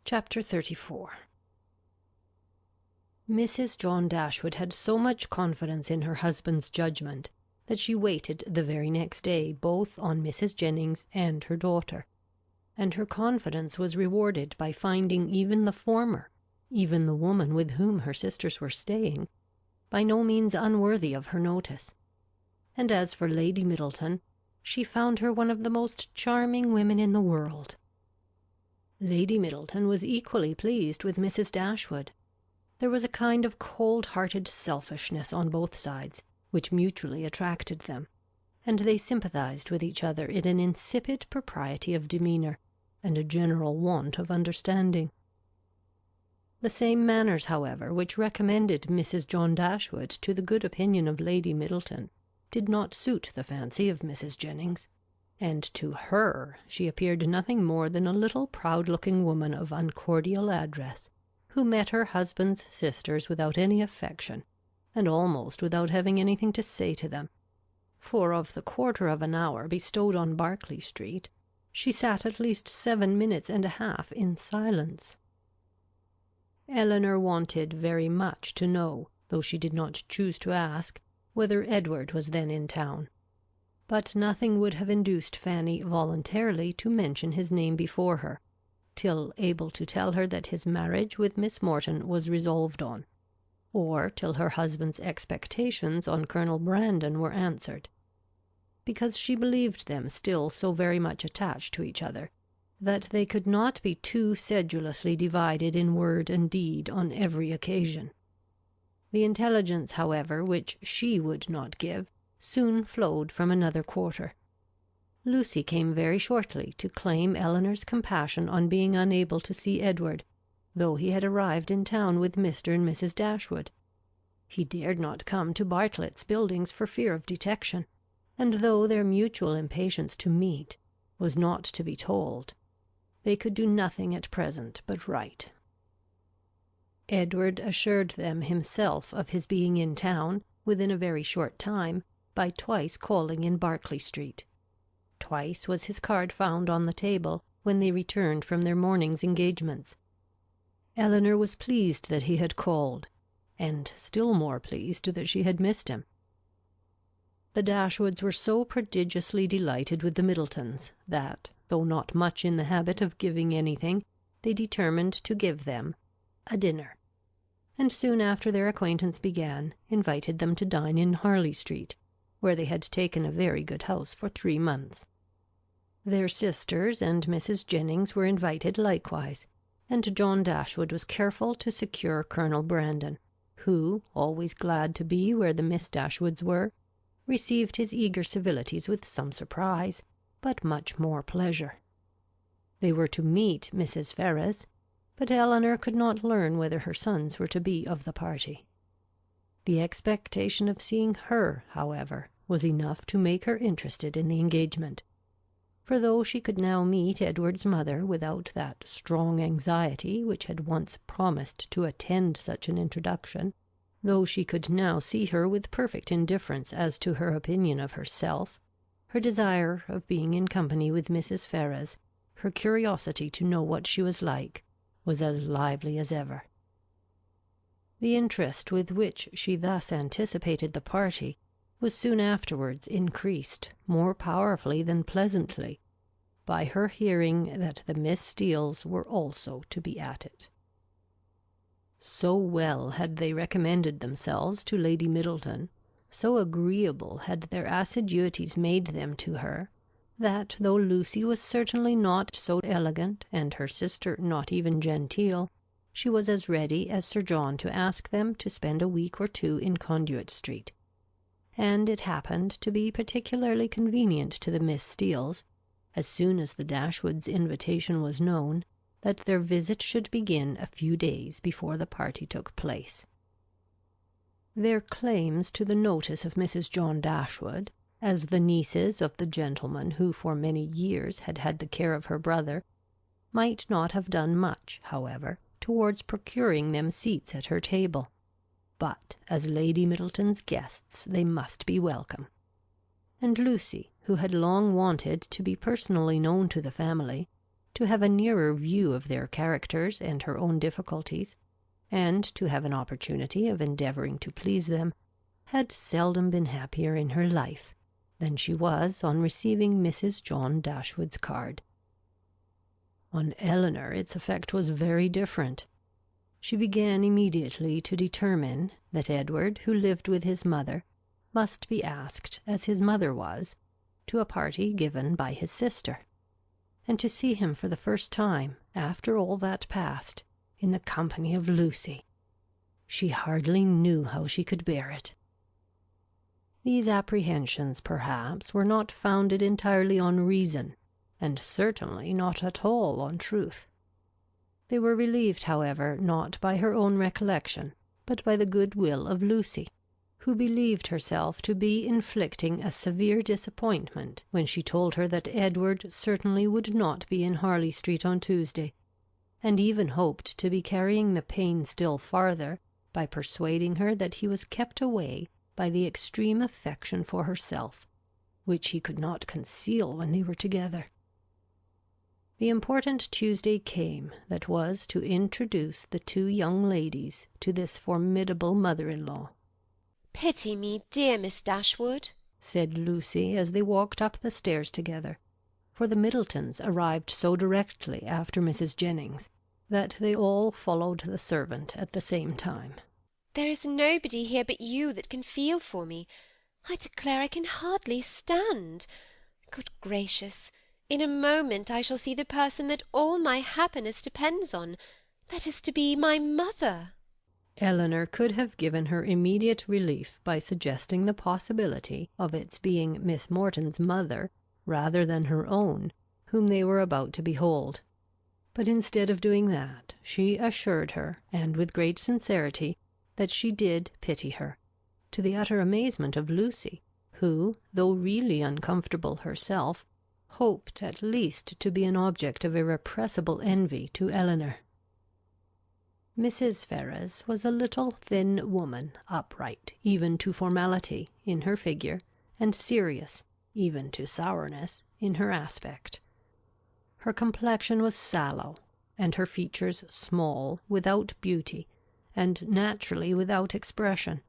Chapter 34. Mrs. John Dashwood had so much confidence in her husband's judgment that she waited the very next day both on Mrs. Jennings and her daughter, and her confidence was rewarded by finding even the former, even the woman with whom her sisters were staying, by no means unworthy of her notice. And as for Lady Middleton, she found her one of the most charming women in the world. Lady Middleton was equally pleased with Mrs. Dashwood. There was a kind of cold-hearted selfishness on both sides, which mutually attracted them, and they sympathized with each other in an insipid propriety of demeanour, and a general want of understanding. The same manners, however, which recommended Mrs. John Dashwood to the good opinion of Lady Middleton, did not suit the fancy of Mrs. Jennings, and to her she appeared nothing more than a little proud-looking woman of uncordial address, who met her husband's sisters without any affection, and almost without having anything to say to them, for of the quarter of an hour bestowed on Berkeley Street, she sat at least 7 minutes and a half in silence. Elinor wanted very much to know, though she did not choose to ask, whether Edward was then in town. But nothing would have induced Fanny voluntarily to mention his name before her, till able to tell her that his marriage with Miss Morton was resolved on, or till her husband's expectations on Colonel Brandon were answered, because she believed them still so very much attached to each other, that they could not be too sedulously divided in word and deed on every occasion. The intelligence, however, which she would not give, soon flowed from another quarter. Lucy came very shortly to claim Elinor's compassion on being unable to see Edward, though he had arrived in town with Mr. and Mrs. Dashwood. He dared not come to Bartlett's Buildings for fear of detection, and though their mutual impatience to meet was not to be told, they could do nothing at present but write. Edward assured them himself of his being in town, within a very short time, by twice calling in Berkeley Street. Twice was his card found on the table, when they returned from their morning's engagements. Elinor was pleased that he had called, and still more pleased that she had missed him. The Dashwoods were so prodigiously delighted with the Middletons, that, though not much in the habit of giving anything, they determined to give them a dinner, and soon after their acquaintance began, invited them to dine in Harley Street, where they had taken a very good house for 3 months. Their sisters and Mrs. Jennings were invited likewise, and John Dashwood was careful to secure Colonel Brandon, who, always glad to be where the Miss Dashwoods were, received his eager civilities with some surprise, but much more pleasure. They were to meet Mrs. Ferrars, but Elinor could not learn whether her sons were to be of the party. The expectation of seeing her, however, was enough to make her interested in the engagement, for though she could now meet Edward's mother without that strong anxiety which had once promised to attend such an introduction, though she could now see her with perfect indifference as to her opinion of herself, her desire of being in company with Mrs. Ferrars, her curiosity to know what she was like, was as lively as ever. The interest with which she thus anticipated the party was soon afterwards increased, more powerfully than pleasantly, by her hearing that the Miss Steeles were also to be at it. So well had they recommended themselves to Lady Middleton, so agreeable had their assiduities made them to her, that though Lucy was certainly not so elegant, and her sister not even genteel, she was as ready as Sir John to ask them to spend a week or 2 in Conduit Street, and it happened to be particularly convenient to the Miss Steeles, as soon as the Dashwoods' invitation was known, that their visit should begin a few days before the party took place. Their claims to the notice of Mrs. John Dashwood, as the nieces of the gentleman who for many years had had the care of her brother, might not have done much, however, towards procuring them seats at her table, but as Lady Middleton's guests they must be welcome. And Lucy, who had long wanted to be personally known to the family, to have a nearer view of their characters and her own difficulties, and to have an opportunity of endeavouring to please them, had seldom been happier in her life than she was on receiving Mrs. John Dashwood's card. On Elinor its effect was very different. She began immediately to determine that Edward, who lived with his mother, must be asked, as his mother was, to a party given by his sister, and to see him for the first time, after all that passed, in the company of Lucy. She hardly knew how she could bear it. These apprehensions, perhaps, were not founded entirely on reason, and certainly not at all on truth. They were relieved, however, not by her own recollection, but by the good will of Lucy, who believed herself to be inflicting a severe disappointment when she told her that Edward certainly would not be in Harley Street on Tuesday, and even hoped to be carrying the pain still farther by persuading her that he was kept away by the extreme affection for herself, which he could not conceal when they were together. The important Tuesday came that was to introduce the two young ladies to this formidable mother-in-law. "Pity me, dear Miss Dashwood," said Lucy as they walked up the stairs together, for the Middletons arrived so directly after Mrs. Jennings that they all followed the servant at the same time. "There is nobody here but you that can feel for me. I declare I can hardly stand. Good gracious! In a moment I shall see the person that all my happiness depends on, that is to be my mother." Elinor could have given her immediate relief by suggesting the possibility of its being Miss Morton's mother rather than her own, whom they were about to behold. But instead of doing that, she assured her, and with great sincerity, that she did pity her, to the utter amazement of Lucy, who, though really uncomfortable herself, hoped at least to be an object of irrepressible envy to Elinor. Mrs. Ferrars was a little thin woman, upright, even to formality, in her figure, and serious, even to sourness, in her aspect. Her complexion was sallow, and her features small, without beauty, and naturally without expression,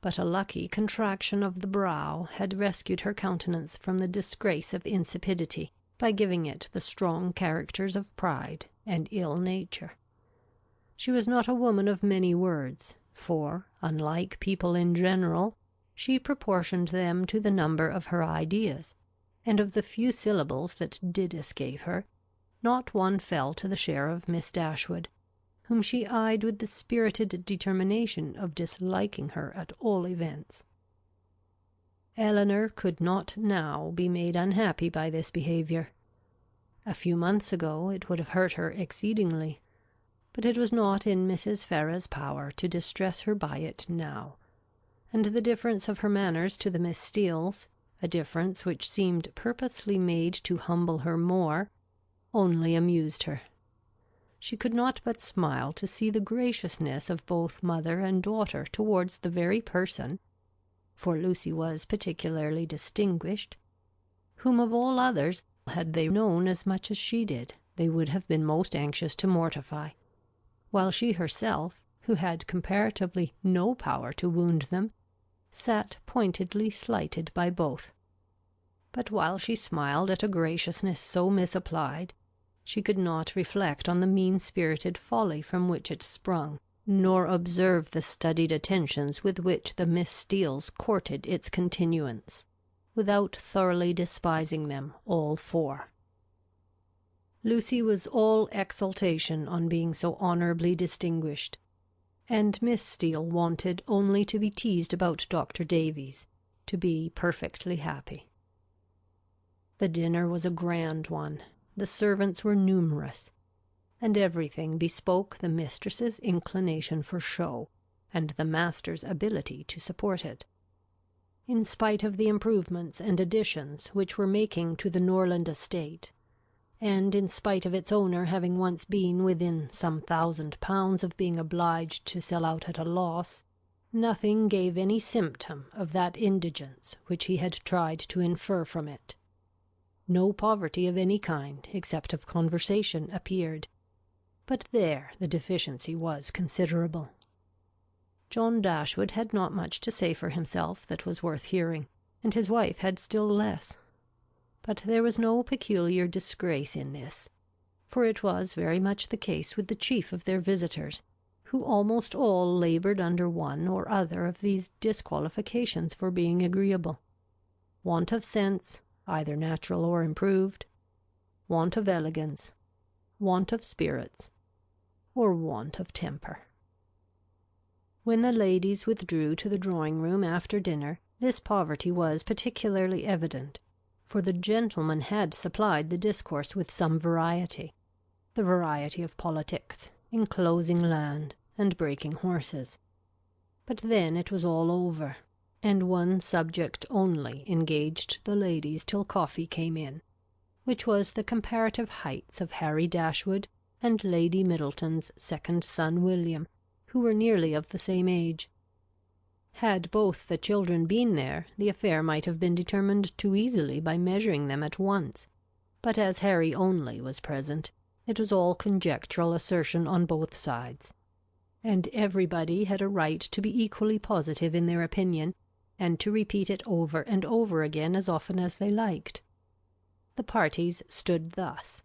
but a lucky contraction of the brow had rescued her countenance from the disgrace of insipidity by giving it the strong characters of pride and ill nature. She was not a woman of many words, for, unlike people in general, she proportioned them to the number of her ideas, and of the few syllables that did escape her, not one fell to the share of Miss Dashwood, whom she eyed with the spirited determination of disliking her at all events. Elinor could not now be made unhappy by this behaviour. A few months ago it would have hurt her exceedingly, but it was not in Mrs. Ferrars's power to distress her by it now, and the difference of her manners to the Miss Steeles, a difference which seemed purposely made to humble her more, only amused her. She could not but smile to see the graciousness of both mother and daughter towards the very person, for Lucy was particularly distinguished, whom of all others, had they known as much as she did, they would have been most anxious to mortify, while she herself, who had comparatively no power to wound them, sat pointedly slighted by both. But while she smiled at a graciousness so misapplied, she could not reflect on the mean-spirited folly from which it sprung, nor observe the studied attentions with which the Miss Steeles courted its continuance, without thoroughly despising them all four. Lucy was all exultation on being so honourably distinguished, and Miss Steele wanted only to be teased about Dr. Davies, to be perfectly happy. The dinner was a grand one, the servants were numerous, and everything bespoke the mistress's inclination for show, and the master's ability to support it. In spite of the improvements and additions which were making to the Norland estate, and in spite of its owner having once been within some £1,000 of being obliged to sell out at a loss, nothing gave any symptom of that indigence which he had tried to infer from it. No poverty of any kind, except of conversation, appeared. But there the deficiency was considerable. John Dashwood had not much to say for himself that was worth hearing, and his wife had still less. But there was no peculiar disgrace in this, for it was very much the case with the chief of their visitors, who almost all laboured under one or other of these disqualifications for being agreeable: want of sense, either natural or improved; want of elegance; want of spirits; or want of temper. When the ladies withdrew to the drawing-room after dinner, this poverty was particularly evident, for the gentlemen had supplied the discourse with some variety, the variety of politics, enclosing land, and breaking horses. But then it was all over, and one subject only engaged the ladies till coffee came in, which was the comparative heights of Harry Dashwood and Lady Middleton's second son William, who were nearly of the same age. Had both the children been there, the affair might have been determined too easily by measuring them at once, but as Harry only was present, it was all conjectural assertion on both sides, and everybody had a right to be equally positive in their opinion, and to repeat it over and over again as often as they liked. The parties stood thus: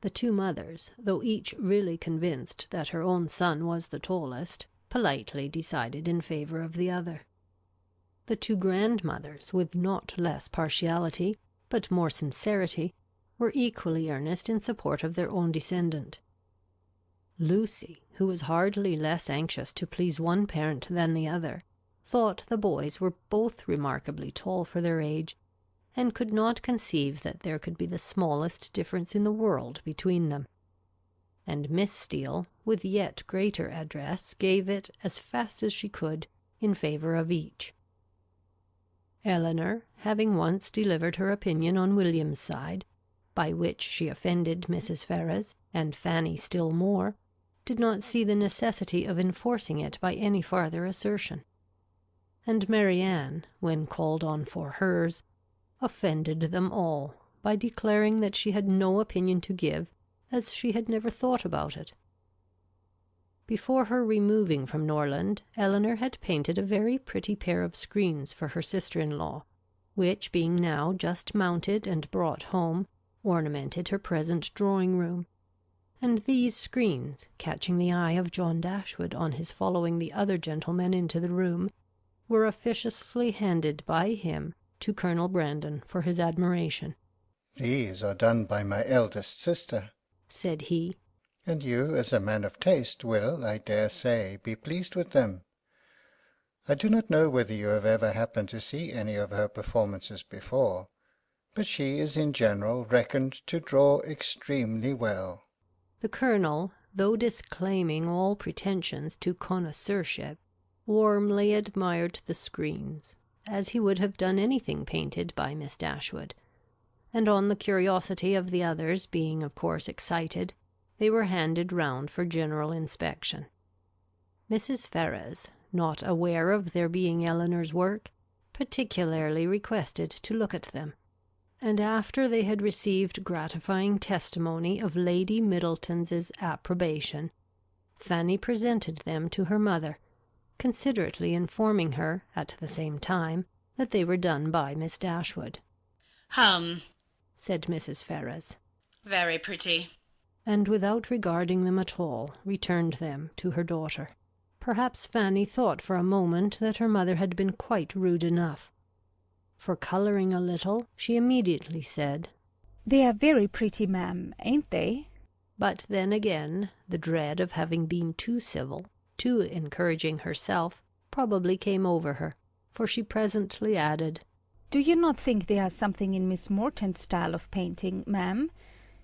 the two mothers, though each really convinced that her own son was the tallest, politely decided in favour of the other. The two grandmothers, with not less partiality, but more sincerity, were equally earnest in support of their own descendant. Lucy, who was hardly less anxious to please one parent than the other, thought the boys were both remarkably tall for their age, and could not conceive that there could be the smallest difference in the world between them. And Miss Steele, with yet greater address, gave it, as fast as she could, in favour of each. Elinor, having once delivered her opinion on William's side, by which she offended Mrs. Ferrars, and Fanny still more, did not see the necessity of enforcing it by any farther assertion. And Marianne, when called on for hers, offended them all by declaring that she had no opinion to give, as she had never thought about it. Before her removing from Norland, Elinor had painted a very pretty pair of screens for her sister-in-law, which, being now just mounted and brought home, ornamented her present drawing-room; and these screens, catching the eye of John Dashwood on his following the other gentlemen into the room, were officiously handed by him to Colonel Brandon for his admiration. "These are done by my eldest sister," said he, "and you, as a man of taste, will, I dare say, be pleased with them. I do not know whether you have ever happened to see any of her performances before, but she is in general reckoned to draw extremely well." The Colonel, though disclaiming all pretensions to connoisseurship, warmly admired the screens, as he would have done anything painted by Miss Dashwood, and on the curiosity of the others being of course excited, they were handed round for general inspection. Mrs. Ferrars, not aware of their being Elinor's work, particularly requested to look at them, and after they had received gratifying testimony of Lady Middleton's approbation, Fanny presented them to her mother, considerately informing her, at the same time, that they were done by Miss Dashwood. Said Mrs. Ferrars. "Very pretty." And without regarding them at all, returned them to her daughter. Perhaps Fanny thought for a moment that her mother had been quite rude enough, for, colouring a little, she immediately said, "They are very pretty, ma'am, ain't they?" But then again, the dread of having been too civil, too encouraging herself, probably came over her, for she presently added, "Do you not think they are something in Miss Morton's style of painting, ma'am?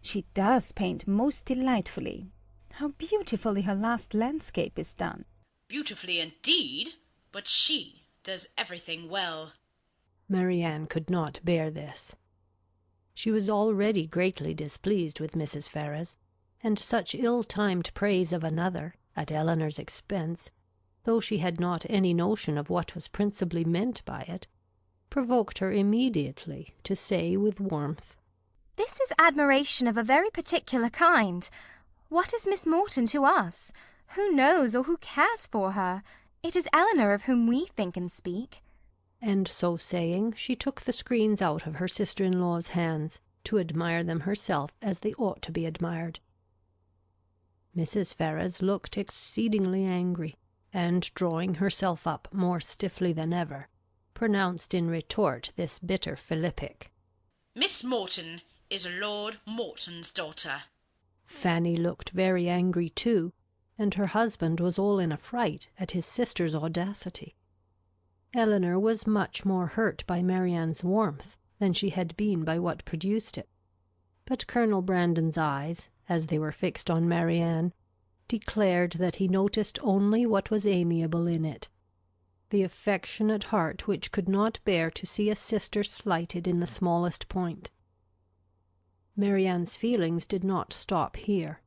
She does paint most delightfully. How beautifully her last landscape is done." "Beautifully indeed, but she does everything well." Marianne could not bear this. She was already greatly displeased with Mrs. Ferrars, and such ill-timed praise of another, at Elinor's expense, though she had not any notion of what was principally meant by it, provoked her immediately to say with warmth, This is admiration of a very particular kind. What is Miss Morton to us? Who knows or who cares for her? It is Elinor of whom we think and speak. And so saying, she took the screens out of her sister-in-law's hands, to admire them herself as they ought to be admired. Mrs. Ferrars looked exceedingly angry, and drawing herself up more stiffly than ever, pronounced in retort this bitter philippic. Miss Morton is Lord Morton's daughter. Fanny looked very angry too, and her husband was all in a fright at his sister's audacity. Elinor was much more hurt by Marianne's warmth than she had been by what produced it. But Colonel Brandon's eyes, as they were fixed on Marianne, declared that he noticed only what was amiable in it, the affectionate heart which could not bear to see a sister slighted in the smallest point. Marianne's feelings did not stop here.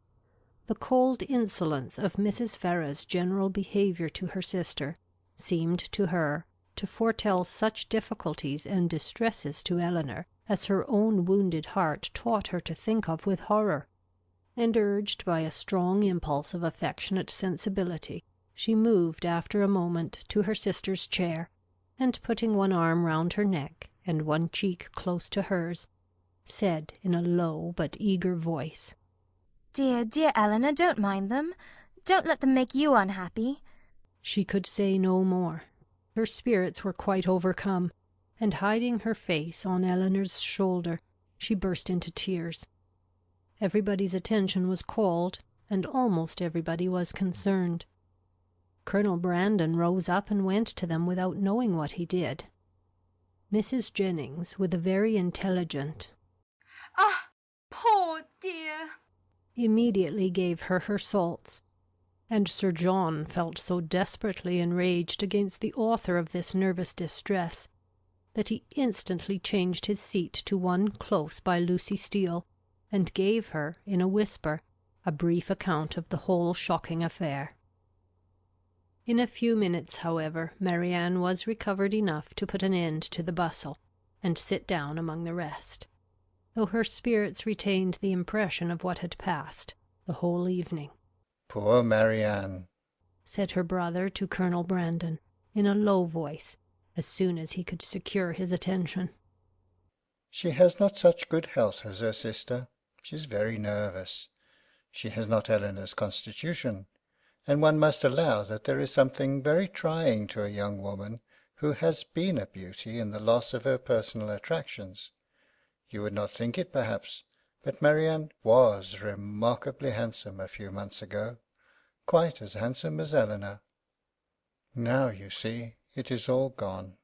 The cold insolence of Mrs. Ferrars's general behaviour to her sister seemed to her to foretell such difficulties and distresses to Elinor as her own wounded heart taught her to think of with horror, and urged by a strong impulse of affectionate sensibility, she moved after a moment to her sister's chair, and putting one arm round her neck and one cheek close to hers, said in a low but eager voice, Dear, dear Elinor, don't mind them. Don't let them make you unhappy. She could say no more. Her spirits were quite overcome, and hiding her face on Elinor's shoulder, she burst into tears. Everybody's attention was called, and almost everybody was concerned. Colonel Brandon rose up and went to them without knowing what he did. Mrs. Jennings, with a very intelligent "Ah, poor dear," immediately gave her salts, and Sir John felt so desperately enraged against the author of this nervous distress that he instantly changed his seat to one close by Lucy Steele, and gave her, in a whisper, a brief account of the whole shocking affair. In a few minutes, however, Marianne was recovered enough to put an end to the bustle, and sit down among the rest, though her spirits retained the impression of what had passed the whole evening. Poor Marianne, said her brother to Colonel Brandon, in a low voice, as soon as he could secure his attention. She has not such good health as her sister. She is very nervous. She has not Elinor's constitution, and one must allow that there is something very trying to a young woman who has been a beauty in the loss of her personal attractions. You would not think it, perhaps, but Marianne was remarkably handsome a few months ago, quite as handsome as Elinor. Now, you see, it is all gone.